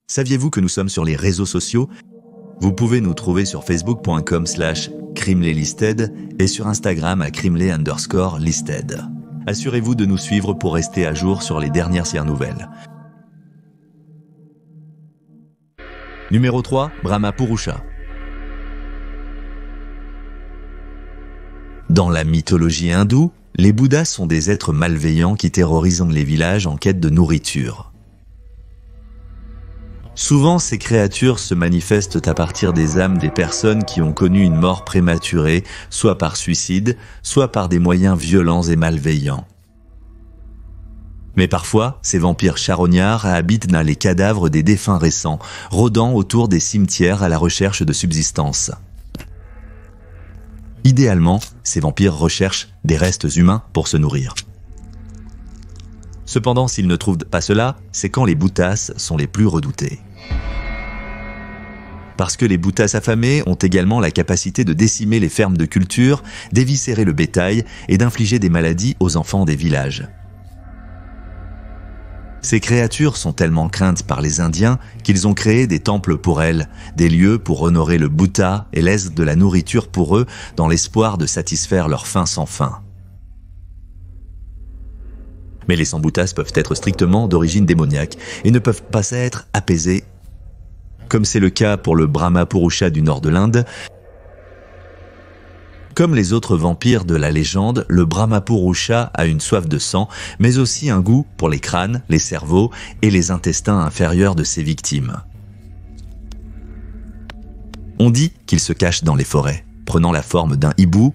Saviez-vous que nous sommes sur les réseaux sociaux? Vous pouvez nous trouver sur facebook.com/crimelisted et sur Instagram à crimelé_listed. Assurez-vous de nous suivre pour rester à jour sur les dernières nouvelles. Numéro 3, Brahma Purusha. Dans la mythologie hindoue, les Bouddhas sont des êtres malveillants qui terrorisent les villages en quête de nourriture. Souvent, ces créatures se manifestent à partir des âmes des personnes qui ont connu une mort prématurée, soit par suicide, soit par des moyens violents et malveillants. Mais parfois, ces vampires charognards habitent dans les cadavres des défunts récents, rôdant autour des cimetières à la recherche de subsistance. Idéalement, ces vampires recherchent des restes humains pour se nourrir. Cependant, s'ils ne trouvent pas cela, c'est quand les bhuttas sont les plus redoutés. Parce que les bhuttas affamés ont également la capacité de décimer les fermes de culture, d'éviscérer le bétail et d'infliger des maladies aux enfants des villages. Ces créatures sont tellement craintes par les Indiens qu'ils ont créé des temples pour elles, des lieux pour honorer le Bouddha et laissent de la nourriture pour eux dans l'espoir de satisfaire leur faim sans fin. Mais les sans-bhuttas peuvent être strictement d'origine démoniaque et ne peuvent pas être apaisés, comme c'est le cas pour le Brahma Purusha du nord de l'Inde. Comme les autres vampires de la légende, le Brahma Purusha a une soif de sang, mais aussi un goût pour les crânes, les cerveaux et les intestins inférieurs de ses victimes. On dit qu'il se cache dans les forêts, prenant la forme d'un hibou.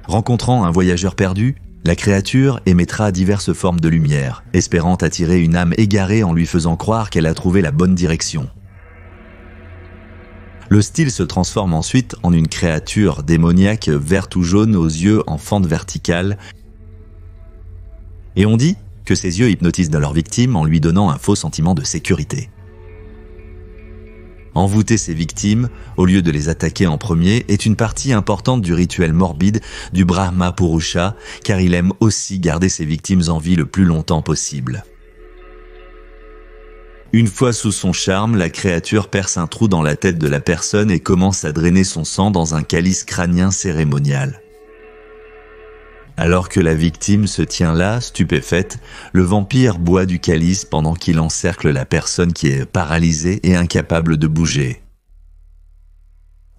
Rencontrant un voyageur perdu, la créature émettra diverses formes de lumière, espérant attirer une âme égarée en lui faisant croire qu'elle a trouvé la bonne direction. Le style se transforme ensuite en une créature démoniaque verte ou jaune aux yeux en fente verticale. Et on dit que ses yeux hypnotisent leur victime en lui donnant un faux sentiment de sécurité. Envoûter ses victimes, au lieu de les attaquer en premier, est une partie importante du rituel morbide du Brahma Purusha, car il aime aussi garder ses victimes en vie le plus longtemps possible. Une fois sous son charme, la créature perce un trou dans la tête de la personne et commence à drainer son sang dans un calice crânien cérémonial. Alors que la victime se tient là, stupéfaite, le vampire boit du calice pendant qu'il encercle la personne qui est paralysée et incapable de bouger.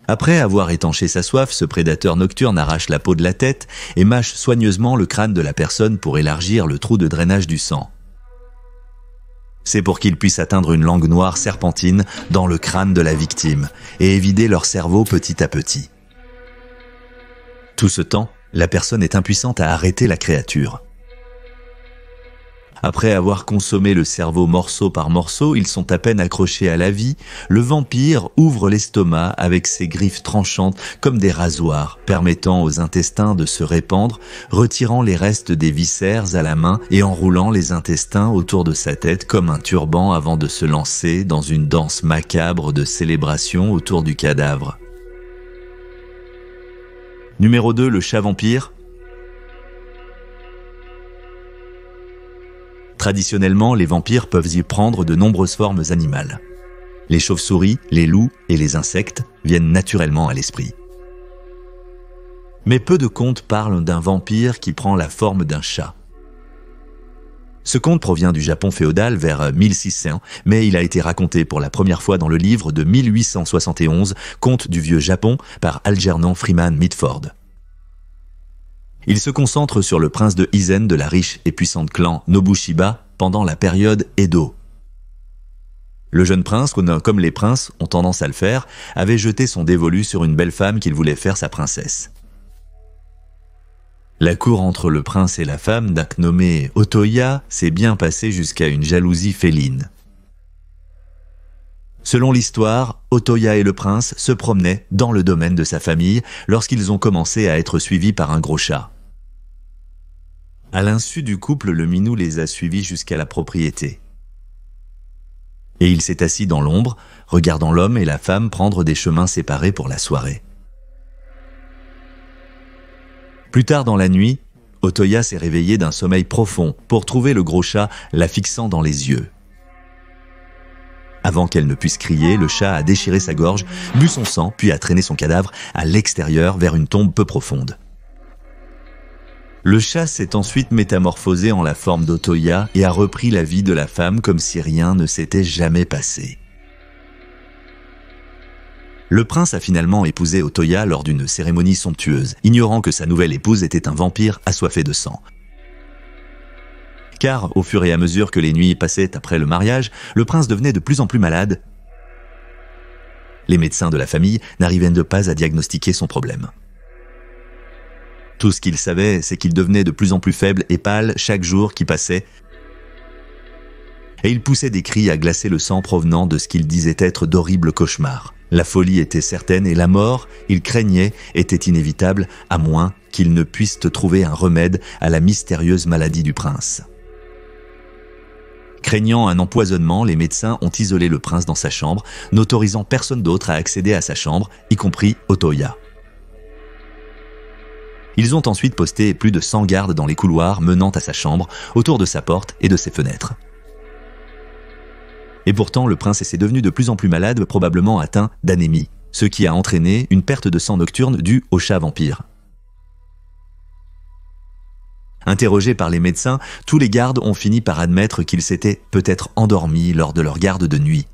Après avoir étanché sa soif, ce prédateur nocturne arrache la peau de la tête et mâche soigneusement le crâne de la personne pour élargir le trou de drainage du sang. C'est pour qu'il puisse atteindre une langue noire serpentine dans le crâne de la victime et évider leur cerveau petit à petit. Tout ce temps, la personne est impuissante à arrêter la créature. Après avoir consommé le cerveau morceau par morceau, ils sont à peine accrochés à la vie, le vampire ouvre l'estomac avec ses griffes tranchantes comme des rasoirs, permettant aux intestins de se répandre, retirant les restes des viscères à la main et enroulant les intestins autour de sa tête comme un turban avant de se lancer dans une danse macabre de célébration autour du cadavre. Numéro 2, le chat vampire. Traditionnellement, les vampires peuvent y prendre de nombreuses formes animales. Les chauves-souris, les loups et les insectes viennent naturellement à l'esprit. Mais peu de contes parlent d'un vampire qui prend la forme d'un chat. Ce conte provient du Japon féodal vers 1600, mais il a été raconté pour la première fois dans le livre de 1871, Conte du vieux Japon, par Algernon Freeman Mitford. Il se concentre sur le prince de Hizen de la riche et puissante clan Nobushiba pendant la période Edo. Le jeune prince, comme les princes ont tendance à le faire, avait jeté son dévolu sur une belle femme qu'il voulait faire sa princesse. La cour entre le prince et la femme, nommée Otoya, s'est bien passée jusqu'à une jalousie féline. Selon l'histoire, Otoya et le prince se promenaient dans le domaine de sa famille lorsqu'ils ont commencé à être suivis par un gros chat. À l'insu du couple, le minou les a suivis jusqu'à la propriété. Et il s'est assis dans l'ombre, regardant l'homme et la femme prendre des chemins séparés pour la soirée. Plus tard dans la nuit, Otoya s'est réveillé d'un sommeil profond pour trouver le gros chat la fixant dans les yeux. Avant qu'elle ne puisse crier, le chat a déchiré sa gorge, bu son sang, puis a traîné son cadavre à l'extérieur vers une tombe peu profonde. Le chat s'est ensuite métamorphosé en la forme d'Otoya et a repris la vie de la femme comme si rien ne s'était jamais passé. Le prince a finalement épousé Otoya lors d'une cérémonie somptueuse, ignorant que sa nouvelle épouse était un vampire assoiffé de sang. Car, au fur et à mesure que les nuits passaient après le mariage, le prince devenait de plus en plus malade. Les médecins de la famille n'arrivaient pas à diagnostiquer son problème. Tout ce qu'ils savaient, c'est qu'il devenait de plus en plus faible et pâle chaque jour qui passait, et il poussait des cris à glacer le sang provenant de ce qu'il disait être d'horribles cauchemars. La folie était certaine et la mort, il craignait, était inévitable, à moins qu'il ne puisse trouver un remède à la mystérieuse maladie du prince. Craignant un empoisonnement, les médecins ont isolé le prince dans sa chambre, n'autorisant personne d'autre à accéder à sa chambre, y compris Otoya. Ils ont ensuite posté plus de 100 gardes dans les couloirs menant à sa chambre, autour de sa porte et de ses fenêtres. Et pourtant, le prince s'est devenu de plus en plus malade, probablement atteint d'anémie, ce qui a entraîné une perte de sang nocturne due au chat vampire. Interrogés par les médecins, tous les gardes ont fini par admettre qu'ils s'étaient peut-être endormis lors de leur garde de nuit.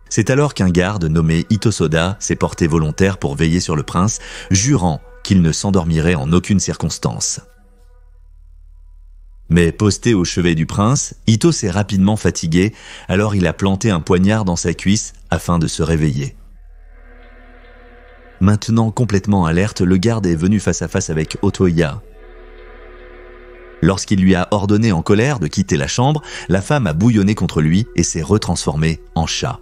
C'est alors qu'un garde nommé Itosoda s'est porté volontaire pour veiller sur le prince, jurant qu'il ne s'endormirait en aucune circonstance. Mais posté au chevet du prince, Ito s'est rapidement fatigué, alors il a planté un poignard dans sa cuisse afin de se réveiller. Maintenant complètement alerte, le garde est venu face à face avec Otoya. Lorsqu'il lui a ordonné en colère de quitter la chambre, la femme a bouillonné contre lui et s'est retransformée en chat.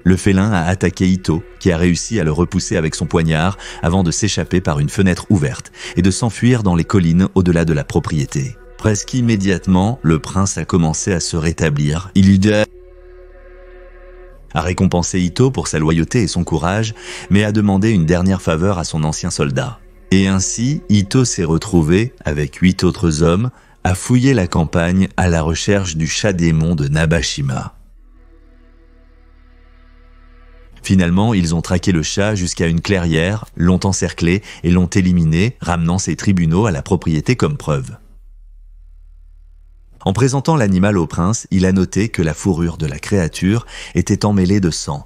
Le félin a attaqué Ito, qui a réussi à le repousser avec son poignard avant de s'échapper par une fenêtre ouverte et de s'enfuir dans les collines au-delà de la propriété. Presque immédiatement, le prince a commencé à se rétablir. Il a récompensé Ito pour sa loyauté et son courage, mais a demandé une dernière faveur à son ancien soldat. Et ainsi, Ito s'est retrouvé, avec 8 autres hommes, à fouiller la campagne à la recherche du chat démon de Nabashima. Finalement, ils ont traqué le chat jusqu'à une clairière, l'ont encerclé et l'ont éliminé, ramenant ses tribunaux à la propriété comme preuve. En présentant l'animal au prince, il a noté que la fourrure de la créature était emmêlée de sang.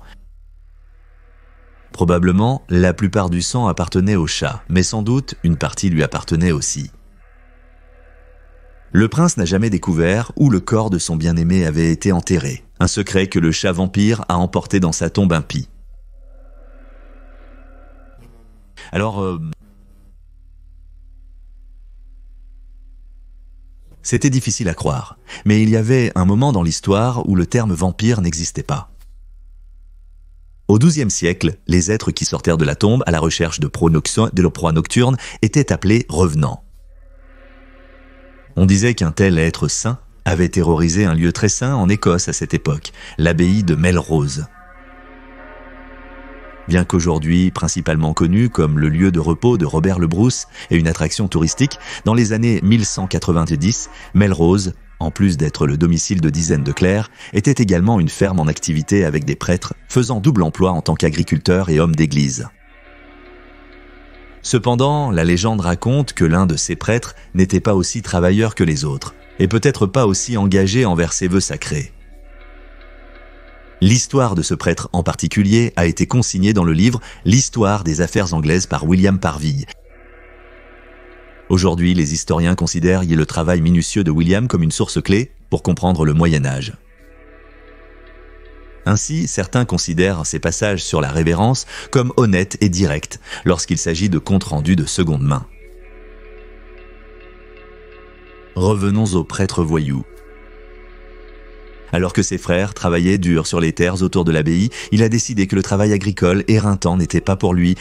Probablement, la plupart du sang appartenait au chat, mais sans doute une partie lui appartenait aussi. Le prince n'a jamais découvert où le corps de son bien-aimé avait été enterré, un secret que le chat vampire a emporté dans sa tombe impie. Alors, c'était difficile à croire, mais il y avait un moment dans l'histoire où le terme vampire n'existait pas. Au XIIe siècle, les êtres qui sortirent de la tombe à la recherche de leur proie nocturne étaient appelés revenants. On disait qu'un tel être saint avait terrorisé un lieu très saint en Écosse à cette époque, l'abbaye de Melrose. Bien qu'aujourd'hui principalement connu comme le lieu de repos de Robert le Bruce et une attraction touristique, dans les années 1190, Melrose, en plus d'être le domicile de dizaines de clercs, était également une ferme en activité avec des prêtres faisant double emploi en tant qu'agriculteurs et hommes d'église. Cependant, la légende raconte que l'un de ces prêtres n'était pas aussi travailleur que les autres, et peut-être pas aussi engagé envers ses vœux sacrés. L'histoire de ce prêtre en particulier a été consignée dans le livre « L'histoire des affaires anglaises » par William Parville. Aujourd'hui, les historiens considèrent le travail minutieux de William comme une source clé pour comprendre le Moyen-Âge. Ainsi, certains considèrent ces passages sur la révérence comme honnêtes et directs lorsqu'il s'agit de comptes rendus de seconde main. Revenons au prêtre voyou. Alors que ses frères travaillaient dur sur les terres autour de l'abbaye, il a décidé que le travail agricole éreintant n'était pas pour lui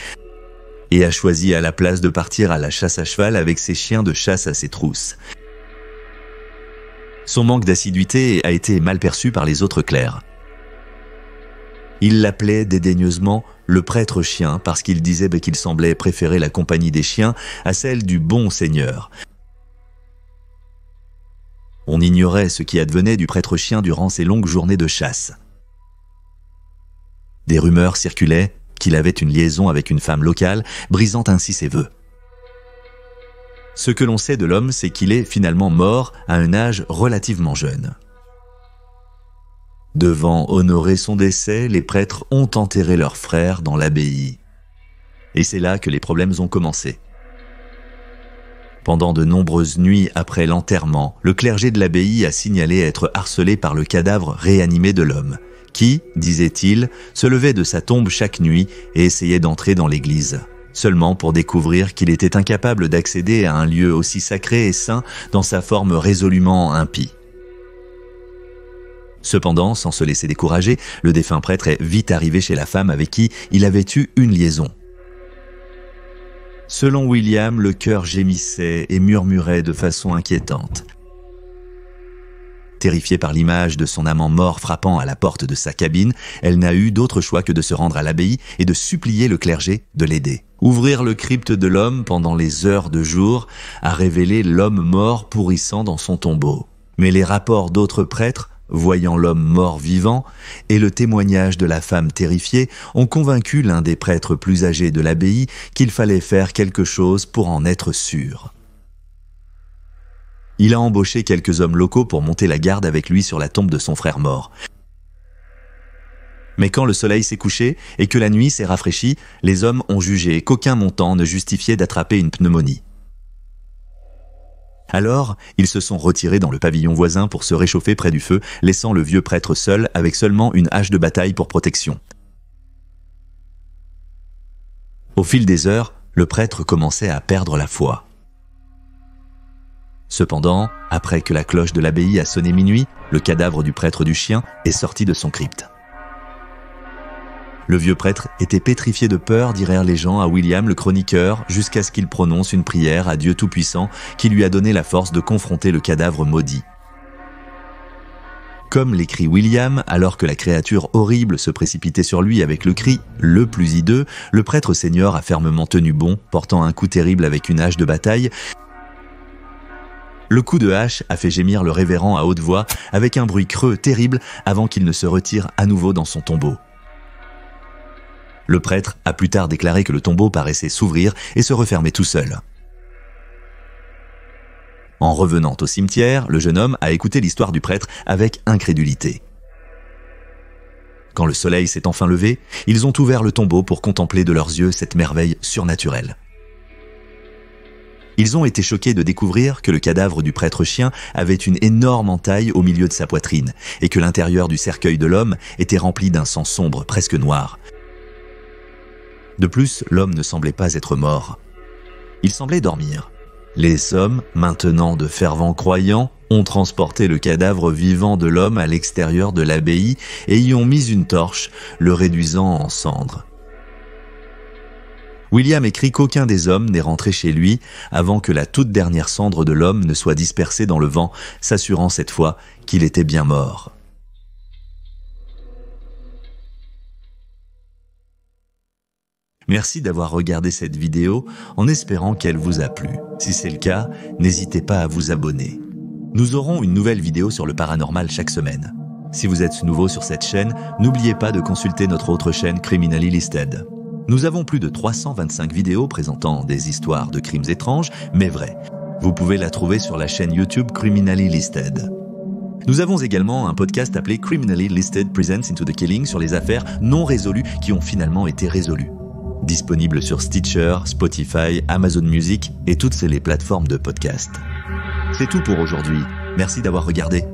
et a choisi à la place de partir à la chasse à cheval avec ses chiens de chasse à ses trousses. Son manque d'assiduité a été mal perçu par les autres clercs. Il l'appelait dédaigneusement le prêtre chien parce qu'il disait qu'il semblait préférer la compagnie des chiens à celle du bon seigneur. On ignorait ce qui advenait du prêtre chien durant ses longues journées de chasse. Des rumeurs circulaient qu'il avait une liaison avec une femme locale, brisant ainsi ses vœux. Ce que l'on sait de l'homme, c'est qu'il est finalement mort à un âge relativement jeune. Devant honorer son décès, les prêtres ont enterré leur frère dans l'abbaye. Et c'est là que les problèmes ont commencé. Pendant de nombreuses nuits après l'enterrement, le clergé de l'abbaye a signalé être harcelé par le cadavre réanimé de l'homme, qui, disait-il, se levait de sa tombe chaque nuit et essayait d'entrer dans l'église, seulement pour découvrir qu'il était incapable d'accéder à un lieu aussi sacré et saint dans sa forme résolument impie. Cependant, sans se laisser décourager, le défunt prêtre est vite arrivé chez la femme avec qui il avait eu une liaison. Selon William, le cœur gémissait et murmurait de façon inquiétante. Terrifiée par l'image de son amant mort frappant à la porte de sa cabine, elle n'a eu d'autre choix que de se rendre à l'abbaye et de supplier le clergé de l'aider. Ouvrir le crypte de l'homme pendant les heures de jour a révélé l'homme mort pourrissant dans son tombeau. Mais les rapports d'autres prêtres, voyant l'homme mort vivant, et le témoignage de la femme terrifiée ont convaincu l'un des prêtres plus âgés de l'abbaye qu'il fallait faire quelque chose pour en être sûr. Il a embauché quelques hommes locaux pour monter la garde avec lui sur la tombe de son frère mort. Mais quand le soleil s'est couché et que la nuit s'est rafraîchie, les hommes ont jugé qu'aucun montant ne justifiait d'attraper une pneumonie. Alors, ils se sont retirés dans le pavillon voisin pour se réchauffer près du feu, laissant le vieux prêtre seul avec seulement une hache de bataille pour protection. Au fil des heures, le prêtre commençait à perdre la foi. Cependant, après que la cloche de l'abbaye a sonné minuit, le cadavre du prêtre du chien est sorti de son crypte. Le vieux prêtre était pétrifié de peur, dirent les gens à William le chroniqueur, jusqu'à ce qu'il prononce une prière à Dieu Tout-Puissant qui lui a donné la force de confronter le cadavre maudit. Comme l'écrit William, alors que la créature horrible se précipitait sur lui avec le cri « le plus hideux », le prêtre seigneur a fermement tenu bon, portant un coup terrible avec une hache de bataille. Le coup de hache a fait gémir le révérend à haute voix avec un bruit creux terrible avant qu'il ne se retire à nouveau dans son tombeau. Le prêtre a plus tard déclaré que le tombeau paraissait s'ouvrir et se refermer tout seul. En revenant au cimetière, le jeune homme a écouté l'histoire du prêtre avec incrédulité. Quand le soleil s'est enfin levé, ils ont ouvert le tombeau pour contempler de leurs yeux cette merveille surnaturelle. Ils ont été choqués de découvrir que le cadavre du prêtre chien avait une énorme entaille au milieu de sa poitrine et que l'intérieur du cercueil de l'homme était rempli d'un sang sombre, presque noir. De plus, l'homme ne semblait pas être mort. Il semblait dormir. Les hommes, maintenant de fervents croyants, ont transporté le cadavre vivant de l'homme à l'extérieur de l'abbaye et y ont mis une torche, le réduisant en cendres. William écrit qu'aucun des hommes n'est rentré chez lui avant que la toute dernière cendre de l'homme ne soit dispersée dans le vent, s'assurant cette fois qu'il était bien mort. Merci d'avoir regardé cette vidéo en espérant qu'elle vous a plu. Si c'est le cas, n'hésitez pas à vous abonner. Nous aurons une nouvelle vidéo sur le paranormal chaque semaine. Si vous êtes nouveau sur cette chaîne, n'oubliez pas de consulter notre autre chaîne Criminally Listed. Nous avons plus de 325 vidéos présentant des histoires de crimes étranges, mais vrais. Vous pouvez la trouver sur la chaîne YouTube Criminally Listed. Nous avons également un podcast appelé Criminally Listed Presents Into the Killing sur les affaires non résolues qui ont finalement été résolues. Disponible sur Stitcher, Spotify, Amazon Music et toutes les plateformes de podcast. C'est tout pour aujourd'hui. Merci d'avoir regardé.